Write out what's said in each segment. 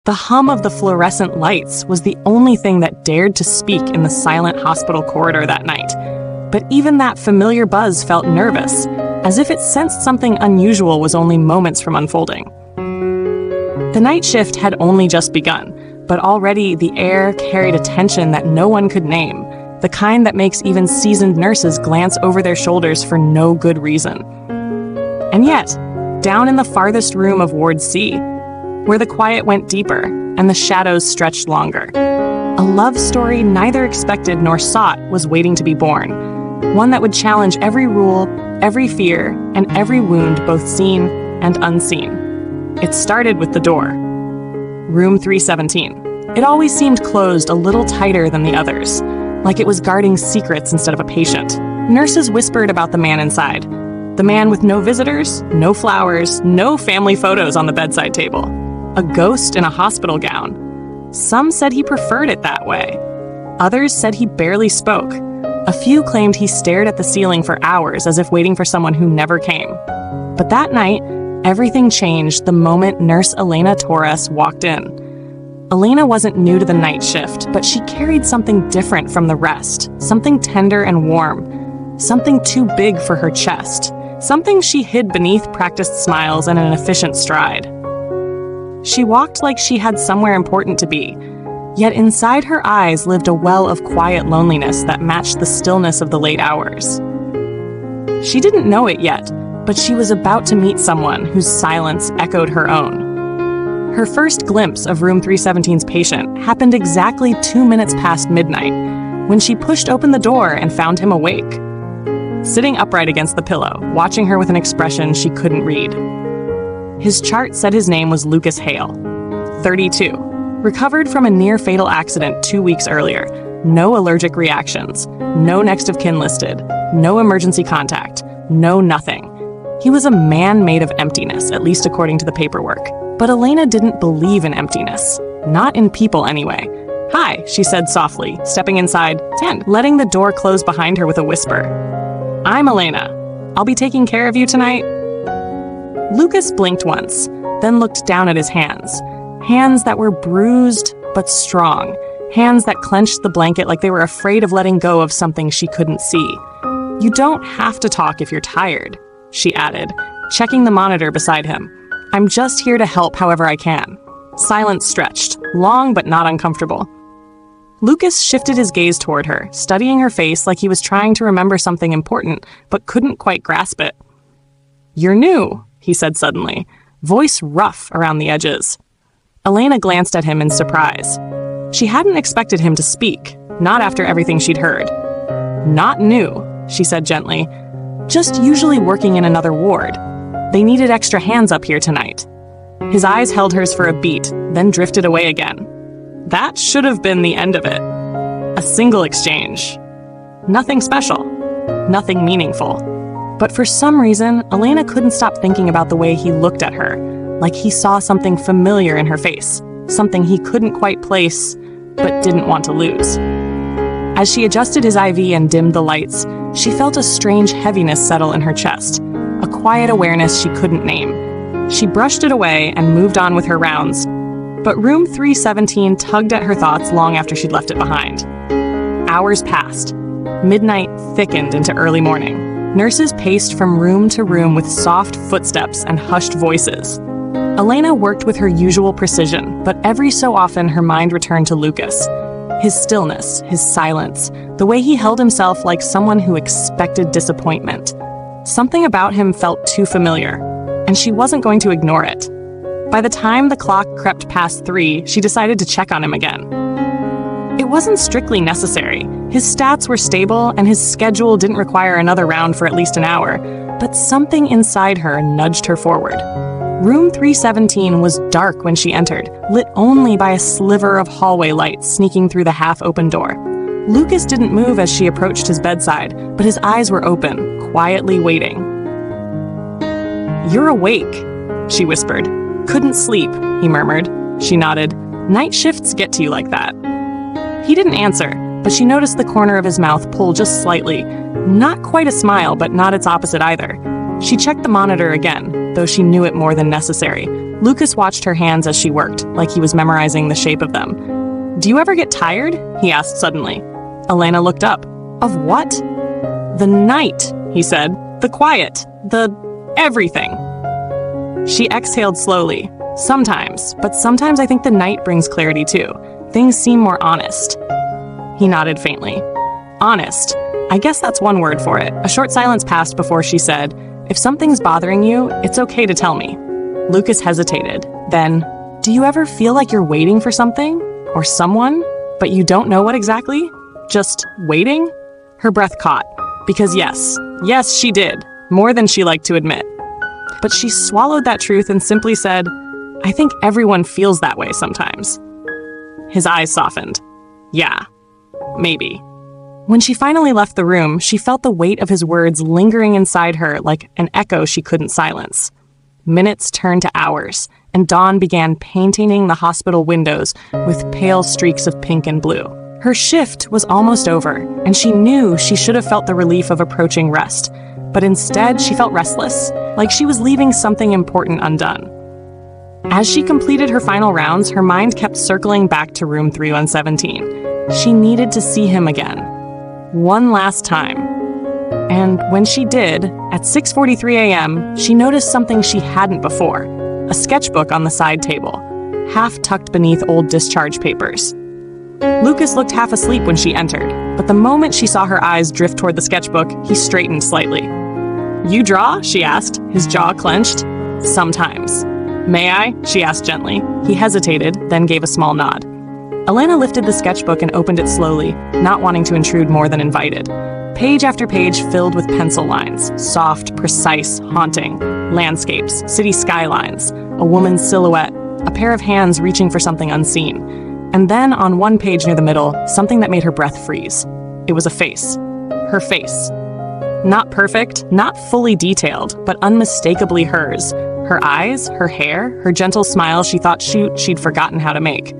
The hum of the fluorescent lights was the only thing that dared to speak in the silent hospital corridor that night. But even that familiar buzz felt nervous, as if it sensed something unusual was only moments from unfolding. The night shift had only just begun, but already the air carried a tension that no one could name, the kind that makes even seasoned nurses glance over their shoulders for no good reason. And yet, down in the farthest room of Ward C, where the quiet went deeper and the shadows stretched longer, a love story neither expected nor sought was waiting to be born, one that would challenge every rule, every fear, and every wound both seen and unseen. It started with the door. Room 317. It always seemed closed a little tighter than the others, like it was guarding secrets instead of a patient. Nurses whispered about the man inside. The man with no visitors, no flowers, no family photos on the bedside table. A ghost in a hospital gown. Some said he preferred it that way. Others said he barely spoke. A few claimed he stared at the ceiling for hours as if waiting for someone who never came. But that night, everything changed the moment Nurse Elena Torres walked in. Elena wasn't new to the night shift, but she carried something different from the rest, something tender and warm, something too big for her chest, something she hid beneath practiced smiles and an efficient stride. She walked like she had somewhere important to be, yet inside her eyes lived a well of quiet loneliness that matched the stillness of the late hours. She didn't know it yet, but she was about to meet someone whose silence echoed her own. Her first glimpse of Room 317's patient happened exactly 2 minutes past midnight, when she pushed open the door and found him awake, sitting upright against the pillow, watching her with an expression she couldn't read. His chart said his name was Lucas Hale, 32, recovered from a near-fatal accident 2 weeks earlier, no allergic reactions, no next of kin listed, no emergency contact, no nothing. He was a man made of emptiness, at least according to the paperwork. But Elena didn't believe in emptiness. Not in people, anyway. "Hi," she said softly, stepping inside, letting the door close behind her with a whisper. "I'm Elena. I'll be taking care of you tonight." Lucas blinked once, then looked down at his hands. Hands that were bruised but strong. Hands that clenched the blanket like they were afraid of letting go of something she couldn't see. "You don't have to talk if you're tired," she added, checking the monitor beside him. "I'm just here to help however I can." Silence stretched, long but not uncomfortable. Lucas shifted his gaze toward her, studying her face like he was trying to remember something important, but couldn't quite grasp it. "You're new," he said suddenly, voice rough around the edges. Elena glanced at him in surprise. She hadn't expected him to speak, not after everything she'd heard. "Not new," she said gently, "just usually working in another ward. They needed extra hands up here tonight." His eyes held hers for a beat, then drifted away again. That should have been the end of it. A single exchange. Nothing special. Nothing meaningful. But for some reason, Elena couldn't stop thinking about the way he looked at her, like he saw something familiar in her face, something he couldn't quite place, but didn't want to lose. As she adjusted his IV and dimmed the lights, she felt a strange heaviness settle in her chest, a quiet awareness she couldn't name. She brushed it away and moved on with her rounds, but Room 317 tugged at her thoughts long after she'd left it behind. Hours passed. Midnight thickened into early morning. Nurses paced from room to room with soft footsteps and hushed voices. Elena worked with her usual precision, but every so often her mind returned to Lucas. His stillness, his silence, the way he held himself like someone who expected disappointment. Something about him felt too familiar, and she wasn't going to ignore it. By the time the clock crept past 3, she decided to check on him again. It wasn't strictly necessary. His stats were stable, and his schedule didn't require another round for at least an hour, but something inside her nudged her forward. Room 317 was dark when she entered, lit only by a sliver of hallway light sneaking through the half-open door. Lucas didn't move as she approached his bedside, but his eyes were open, quietly waiting. "You're awake," she whispered. "Couldn't sleep," he murmured. She nodded. "Night shifts get to you like that." He didn't answer, but she noticed the corner of his mouth pull just slightly. Not quite a smile, but not its opposite either. She checked the monitor again, though she knew it more than necessary. Lucas watched her hands as she worked, like he was memorizing the shape of them. "Do you ever get tired?" he asked suddenly. Elena looked up. "Of what?" "The night," he said. "The quiet. The everything." She exhaled slowly. "Sometimes, but sometimes I think the night brings clarity too. Things seem more honest." He nodded faintly. "Honest. I guess that's one word for it." A short silence passed before she said, "If something's bothering you, it's okay to tell me." Lucas hesitated. Then, "Do you ever feel like you're waiting for something? Or someone? But you don't know what exactly? Just waiting?" Her breath caught. Because yes, she did. More than she liked to admit. But she swallowed that truth and simply said, "I think everyone feels that way sometimes." His eyes softened. "Yeah, maybe." When she finally left the room, she felt the weight of his words lingering inside her like an echo she couldn't silence. Minutes turned to hours, and dawn began painting the hospital windows with pale streaks of pink and blue. Her shift was almost over, and she knew she should have felt the relief of approaching rest, but instead she felt restless, like she was leaving something important undone. As she completed her final rounds, her mind kept circling back to room 3117. She needed to see him again. One last time. And when she did, at 6:43 a.m., she noticed something she hadn't before. A sketchbook on the side table, half tucked beneath old discharge papers. Lucas looked half asleep when she entered, but the moment she saw her eyes drift toward the sketchbook, he straightened slightly. "You draw?" she asked, his jaw clenched. "Sometimes." "May I?" she asked gently. He hesitated, then gave a small nod. Elena lifted the sketchbook and opened it slowly, not wanting to intrude more than invited. Page after page filled with pencil lines, soft, precise, haunting. Landscapes, city skylines, a woman's silhouette, a pair of hands reaching for something unseen. And then, on one page near the middle, something that made her breath freeze. It was a face. Her face. Not perfect, not fully detailed, but unmistakably hers. Her eyes, her hair, her gentle smile she thought she'd forgotten how to make.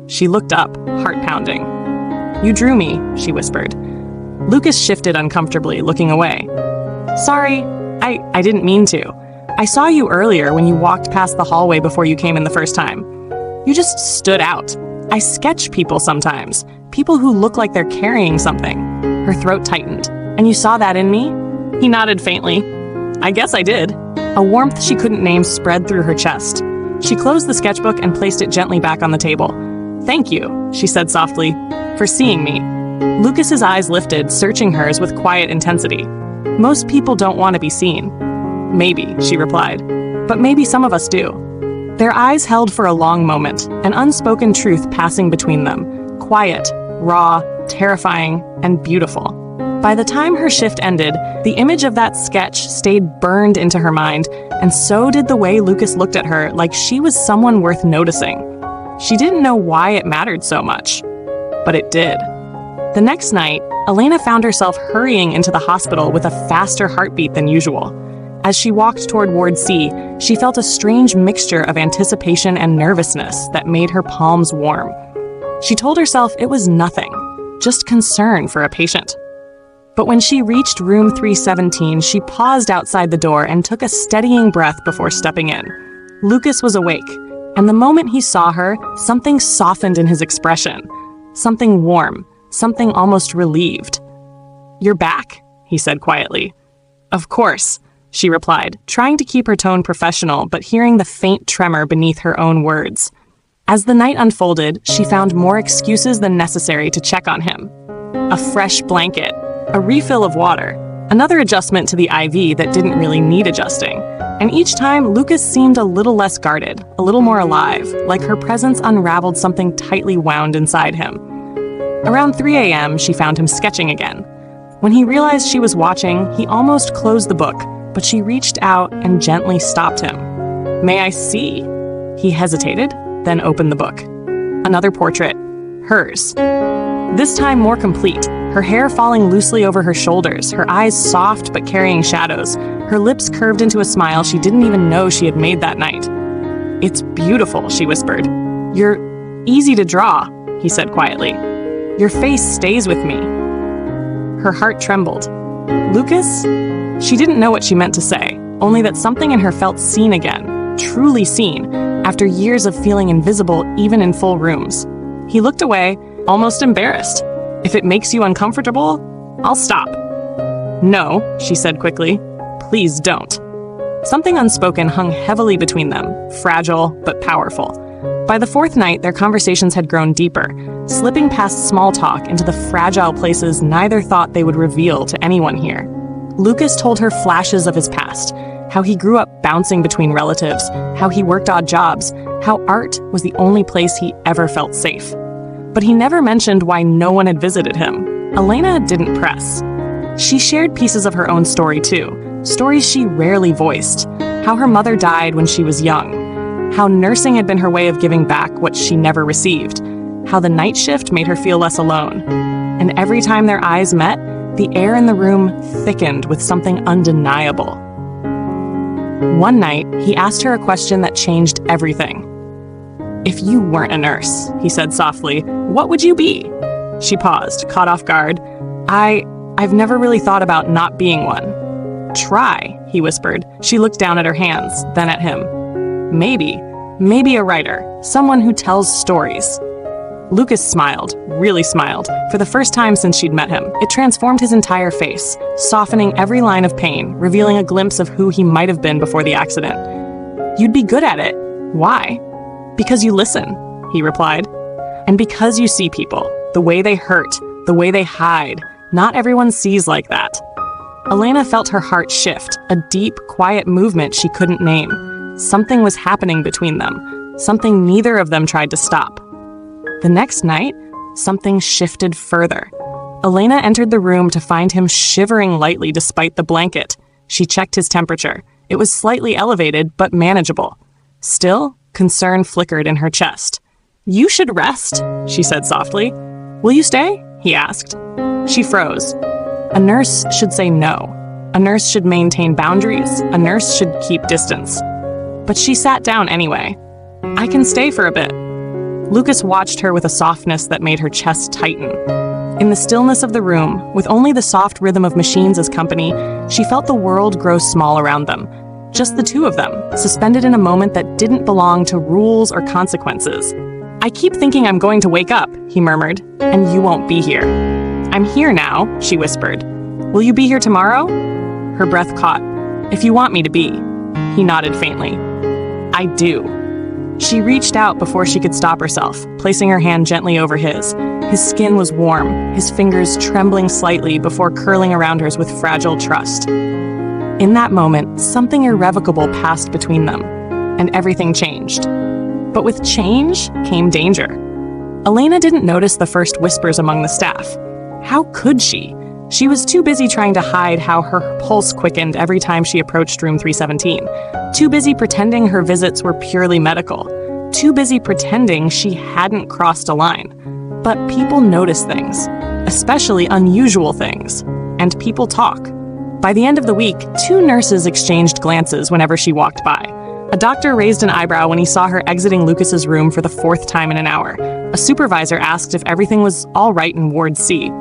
She looked up, heart pounding. "You drew me," she whispered. Lucas shifted uncomfortably, looking away. "Sorry, I didn't mean to. I saw you earlier when you walked past the hallway before you came in the first time. You just stood out. I sketch people sometimes, people who look like they're carrying something." Her throat tightened. "And you saw that in me?" He nodded faintly. "I guess I did." A warmth she couldn't name spread through her chest. She closed the sketchbook and placed it gently back on the table. "Thank you," she said softly, "for seeing me." Lucas's eyes lifted, searching hers with quiet intensity. "Most people don't want to be seen." "Maybe," she replied, "but maybe some of us do." Their eyes held for a long moment, an unspoken truth passing between them. Quiet, raw, terrifying, and beautiful. By the time her shift ended, the image of that sketch stayed burned into her mind, and so did the way Lucas looked at her, like she was someone worth noticing. She didn't know why it mattered so much, but it did. The next night, Elena found herself hurrying into the hospital with a faster heartbeat than usual. As she walked toward Ward C, she felt a strange mixture of anticipation and nervousness that made her palms warm. She told herself it was nothing, just concern for a patient. But when she reached room 317, she paused outside the door and took a steadying breath before stepping in. Lucas was awake, and the moment he saw her, something softened in his expression. Something warm, something almost relieved. "You're back," he said quietly. "Of course," she replied, trying to keep her tone professional, but hearing the faint tremor beneath her own words. As the night unfolded, she found more excuses than necessary to check on him. A fresh blanket, a refill of water, another adjustment to the IV that didn't really need adjusting. And each time, Lucas seemed a little less guarded, a little more alive, like her presence unraveled something tightly wound inside him. Around 3 a.m., she found him sketching again. When he realized she was watching, he almost closed the book, but she reached out and gently stopped him. "May I see?" He hesitated, then opened the book. Another portrait. Hers. This time more complete, her hair falling loosely over her shoulders, her eyes soft but carrying shadows, her lips curved into a smile she didn't even know she had made that night. "It's beautiful," she whispered. "You're easy to draw," he said quietly. "Your face stays with me." Her heart trembled. "Lucas?" She didn't know what she meant to say, only that something in her felt seen again, truly seen, after years of feeling invisible even in full rooms. He looked away, almost embarrassed. "If it makes you uncomfortable, I'll stop." "No," she said quickly. "Please don't." Something unspoken hung heavily between them, fragile but powerful. By the fourth night, their conversations had grown deeper, slipping past small talk into the fragile places neither thought they would reveal to anyone here. Lucas told her flashes of his past, how he grew up bouncing between relatives, how he worked odd jobs, how art was the only place he ever felt safe. But he never mentioned why no one had visited him. Elena didn't press. She shared pieces of her own story too, stories she rarely voiced, how her mother died when she was young, how nursing had been her way of giving back what she never received, how the night shift made her feel less alone. And every time their eyes met, the air in the room thickened with something undeniable. One night, he asked her a question that changed everything. "If you weren't a nurse," he said softly, "what would you be?" She paused, caught off guard. I've never really thought about not being one." "Try," he whispered. She looked down at her hands, then at him. Maybe a writer, someone who tells stories." Lucas smiled, really smiled, for the first time since she'd met him. It transformed his entire face, softening every line of pain, revealing a glimpse of who he might have been before the accident. "You'd be good at it. Why?" "Because you listen," he replied. "And because you see people, the way they hurt, the way they hide. Not everyone sees like that." Elena felt her heart shift, a deep, quiet movement she couldn't name. Something was happening between them, something neither of them tried to stop. The next night, something shifted further. Elena entered the room to find him shivering lightly despite the blanket. She checked his temperature. It was slightly elevated, but manageable. Still, concern flickered in her chest. "You should rest," she said softly. "Will you stay?" he asked. She froze. A nurse should say no. A nurse should maintain boundaries. A nurse should keep distance. But she sat down anyway. "I can stay for a bit." Lucas watched her with a softness that made her chest tighten. In the stillness of the room, with only the soft rhythm of machines as company, she felt the world grow small around them. Just the two of them, suspended in a moment that didn't belong to rules or consequences. "I keep thinking I'm going to wake up," he murmured, "and you won't be here." "I'm here now," she whispered. "Will you be here tomorrow?" Her breath caught. "If you want me to be." He nodded faintly. "I do." She reached out before she could stop herself, placing her hand gently over his. His skin was warm, his fingers trembling slightly before curling around hers with fragile trust. In that moment, something irrevocable passed between them, and everything changed. But with change came danger. Elena didn't notice the first whispers among the staff. How could she? She was too busy trying to hide how her pulse quickened every time she approached room 317. Too busy pretending her visits were purely medical. Too busy pretending she hadn't crossed a line. But people notice things, especially unusual things. And people talk. By the end of the week, 2 nurses exchanged glances whenever she walked by. A doctor raised an eyebrow when he saw her exiting Lucas's room for the 4th time in an hour. A supervisor asked if everything was all right in Ward C.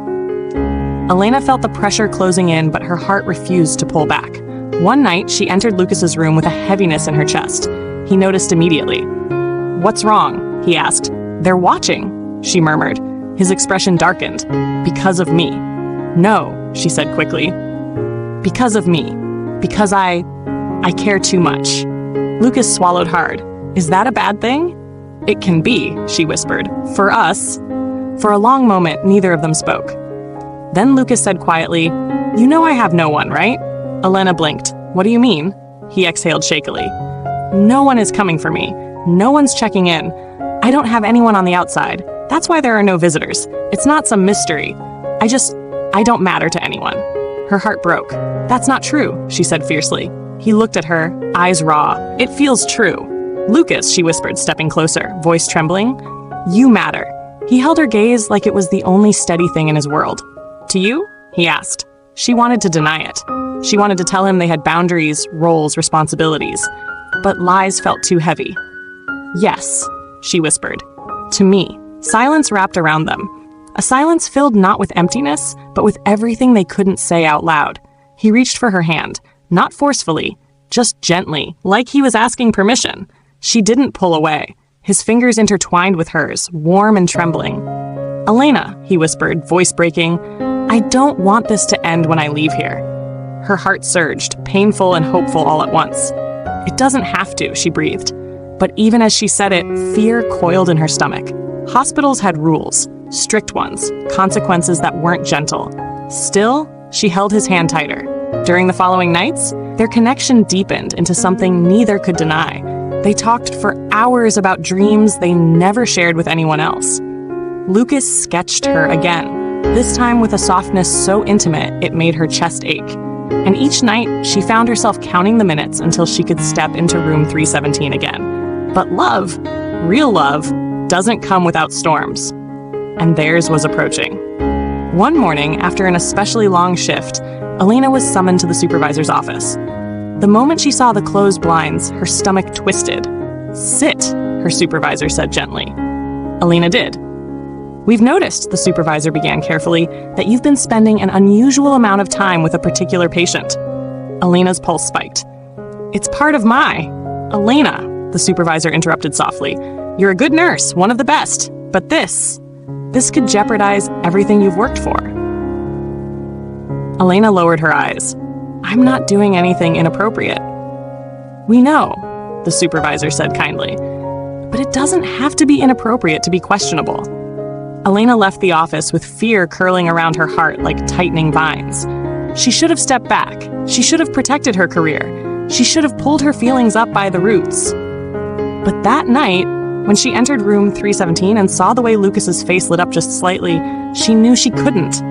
Elena felt the pressure closing in, but her heart refused to pull back. One night, she entered Lucas's room with a heaviness in her chest. He noticed immediately. "What's wrong?" he asked. "They're watching," she murmured. His expression darkened. "Because of me." "No," she said quickly. "Because of me. Because I care too much." Lucas swallowed hard. "Is that a bad thing?" "It can be," she whispered. "For us." For a long moment, neither of them spoke. Then Lucas said quietly, "You know I have no one, right?" Elena blinked. "What do you mean?" He exhaled shakily. "No one is coming for me. No one's checking in. I don't have anyone on the outside. That's why there are no visitors. It's not some mystery. I don't matter to anyone." Her heart broke. "That's not true," she said fiercely. He looked at her, eyes raw. "It feels true." "Lucas," she whispered, stepping closer, voice trembling. "You matter." He held her gaze like it was the only steady thing in his world. "To you?" he asked. She wanted to deny it. She wanted to tell him they had boundaries, roles, responsibilities. But lies felt too heavy. "Yes," she whispered. "To me." Silence wrapped around them. A silence filled not with emptiness, but with everything they couldn't say out loud. He reached for her hand, not forcefully, just gently, like he was asking permission. She didn't pull away. His fingers intertwined with hers, warm and trembling. "Elena," he whispered, voice breaking, "I don't want this to end when I leave here." Her heart surged, painful and hopeful all at once. "It doesn't have to," she breathed. But even as she said it, fear coiled in her stomach. Hospitals had rules, strict ones, consequences that weren't gentle. Still, she held his hand tighter. During the following nights, their connection deepened into something neither could deny. They talked for hours about dreams they never shared with anyone else. Lucas sketched her again, this time with a softness so intimate it made her chest ache. And each night, she found herself counting the minutes until she could step into room 317 again. But love, real love, doesn't come without storms. And theirs was approaching. One morning, after an especially long shift, Elena was summoned to the supervisor's office. The moment she saw the closed blinds, her stomach twisted. "Sit," her supervisor said gently. Elena did. "We've noticed," the supervisor began carefully, "that you've been spending an unusual amount of time with a particular patient." Elena's pulse spiked. "It's part of my..." "Elena," the supervisor interrupted softly, "you're a good nurse, one of the best, but this could jeopardize everything you've worked for." Elena lowered her eyes. "I'm not doing anything inappropriate." "We know," the supervisor said kindly, "but it doesn't have to be inappropriate to be questionable." Elena left the office with fear curling around her heart like tightening vines. She should have stepped back. She should have protected her career. She should have pulled her feelings up by the roots. But that night, when she entered room 317 and saw the way Lucas's face lit up just slightly, she knew she couldn't.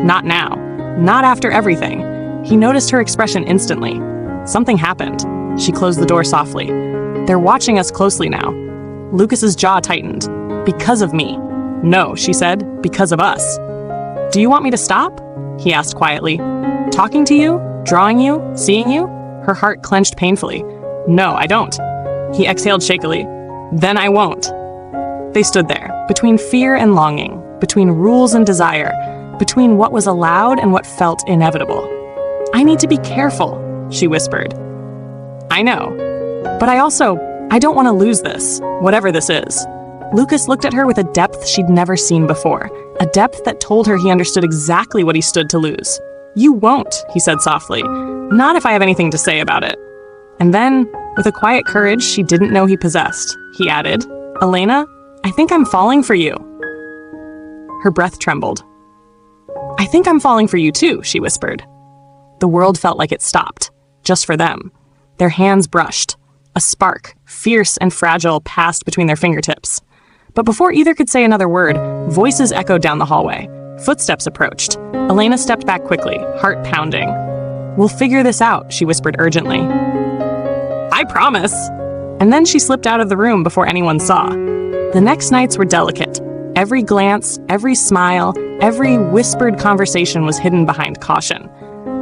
Not now. Not after everything. He noticed her expression instantly. Something happened. She closed the door softly. "They're watching us closely now." Lucas's jaw tightened. "Because of me." "No," she said, "because of us." "Do you want me to stop?" he asked quietly. "Talking to you? Drawing you? Seeing you?" Her heart clenched painfully. "No, I don't." He exhaled shakily. "Then I won't." They stood there, between fear and longing, between rules and desire, between what was allowed and what felt inevitable. "I need to be careful," she whispered. "I know. But I don't want to lose this, whatever this is." Lucas looked at her with a depth she'd never seen before, a depth that told her he understood exactly what he stood to lose. "You won't," he said softly. "Not if I have anything to say about it." And then, with a quiet courage she didn't know he possessed, he added, "Elena, I think I'm falling for you." Her breath trembled. "I think I'm falling for you too," she whispered. The world felt like it stopped, just for them. Their hands brushed. A spark, fierce and fragile, passed between their fingertips. But before either could say another word, voices echoed down the hallway. Footsteps approached. Elena stepped back quickly, heart pounding. "We'll figure this out," she whispered urgently. "I promise." And then she slipped out of the room before anyone saw. The next nights were delicate. Every glance, every smile, every whispered conversation was hidden behind caution.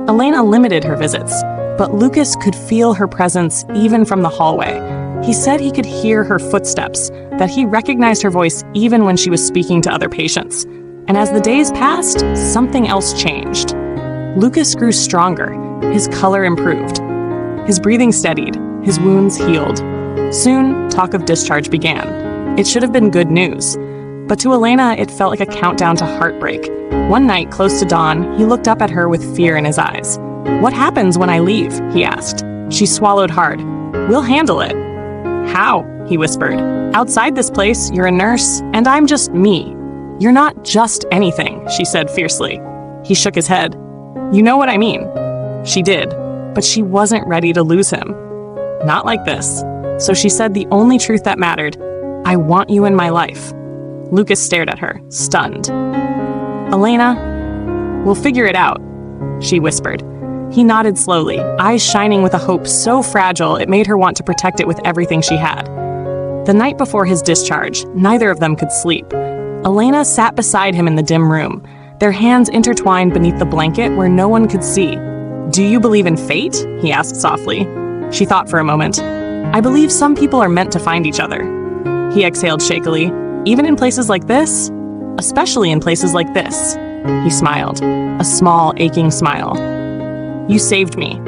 Elena limited her visits, but Lucas could feel her presence even from the hallway. He said he could hear her footsteps, that he recognized her voice even when she was speaking to other patients. And as the days passed, something else changed. Lucas grew stronger. His color improved. His breathing steadied. His wounds healed. Soon, talk of discharge began. It should have been good news. But to Elena, it felt like a countdown to heartbreak. One night, close to dawn, he looked up at her with fear in his eyes. "What happens when I leave?" he asked. She swallowed hard. "We'll handle it." "How?" he whispered. "Outside this place, you're a nurse, and I'm just me." "You're not just anything," she said fiercely. He shook his head. "You know what I mean." She did, but she wasn't ready to lose him. Not like this. So she said the only truth that mattered, "I want you in my life." Lucas stared at her, stunned. "Elena, we'll figure it out," she whispered. He nodded slowly, eyes shining with a hope so fragile it made her want to protect it with everything she had. The night before his discharge, neither of them could sleep. Elena sat beside him in the dim room, their hands intertwined beneath the blanket where no one could see. "Do you believe in fate?" he asked softly. She thought for a moment. "I believe some people are meant to find each other." He exhaled shakily. "Even in places like this?" "Especially in places like this." He smiled, a small, aching smile. "You saved me.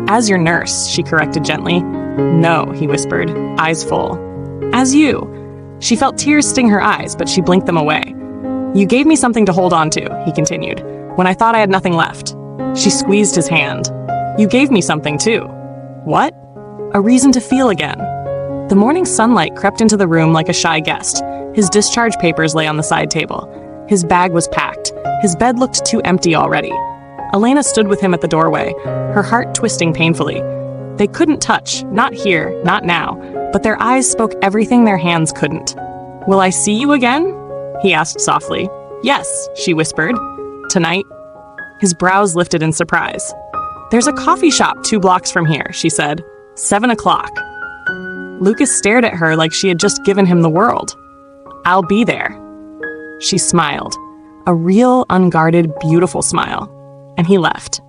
As your nurse, she corrected gently. No, he whispered, eyes full. As you. She felt tears sting her eyes, but she blinked them away. You gave me something to hold on to, he continued, when I thought I had nothing left. She squeezed his hand. You gave me something, too. What? A reason to feel again. The morning sunlight crept into the room like a shy guest. His discharge papers lay on the side table. His bag was packed. His bed looked too empty already. Elena stood with him at the doorway, her heart twisting painfully. They couldn't touch, not here, not now, but their eyes spoke everything their hands couldn't. Will I see you again? He asked softly. Yes, she whispered. Tonight? His brows lifted in surprise. There's a coffee shop 2 blocks from here, she said. 7 o'clock. Lucas stared at her like she had just given him the world. I'll be there. She smiled. A real, unguarded, beautiful smile. And he left.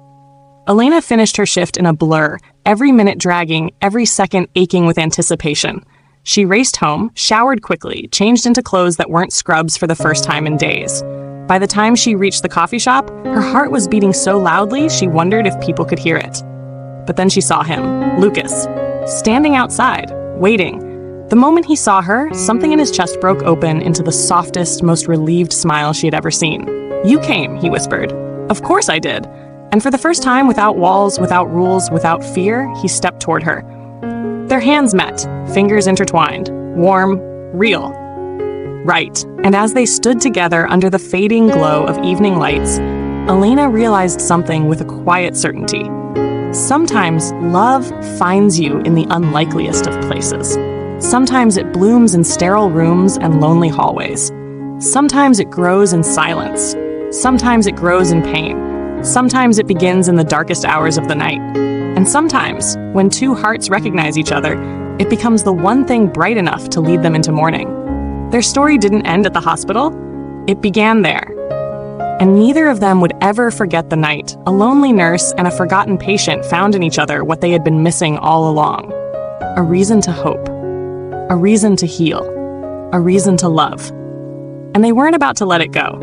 Elena finished her shift in a blur, every minute dragging, every second aching with anticipation. She raced home, showered quickly, changed into clothes that weren't scrubs for the first time in days. By the time she reached the coffee shop, her heart was beating so loudly she wondered if people could hear it. But then she saw him, Lucas, standing outside, waiting. The moment he saw her, something in his chest broke open into the softest, most relieved smile she had ever seen. You came, he whispered. Of course I did. And for the first time, without walls, without rules, without fear, he stepped toward her. Their hands met, fingers intertwined, warm, real. Right, and as they stood together under the fading glow of evening lights, Elena realized something with a quiet certainty. Sometimes love finds you in the unlikeliest of places. Sometimes it blooms in sterile rooms and lonely hallways. Sometimes it grows in silence. Sometimes it grows in pain. Sometimes it begins in the darkest hours of the night. And sometimes, when 2 hearts recognize each other, it becomes the one thing bright enough to lead them into morning. Their story didn't end at the hospital. It began there. And neither of them would ever forget the night a lonely nurse and a forgotten patient found in each other what they had been missing all along. A reason to hope. A reason to heal. A reason to love. And they weren't about to let it go.